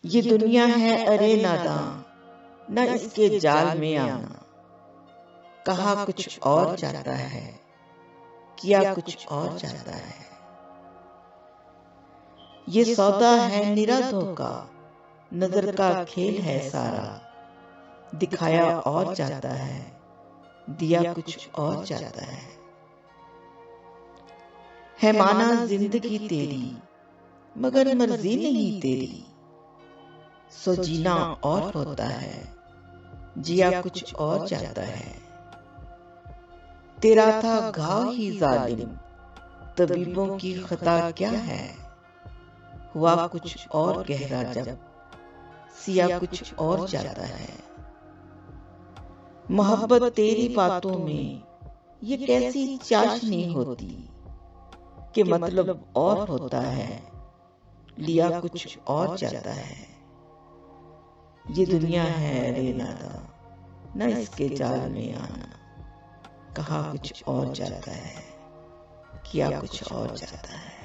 ये दुनिया है अरे नादां, न इसके जाल में आना। कहा कुछ और जाता है, किया कुछ और जाता है। ये सौदा है निरा धोखा, नजर का खेल है सारा। दिखाया और जाता है, दिया कुछ और जाता है माना जिंदगी तेरी, मगर मर्जी नहीं तेरी। सो जीना और होता है, जिया कुछ और जाता है। तेरा था घाव ही जालिम, तबीबों की खता क्या है। हुआ कुछ और गहरा जब, सिया कुछ और जाता है। मोहब्बत तेरी बातों में ये कैसी चाशनी होती, कि मतलब और होता है, लिया कुछ और जाता है। ये दुनिया है रे नादा, न इसके जाल में आना। कहा कुछ और जाता है, किया कुछ और जाता है।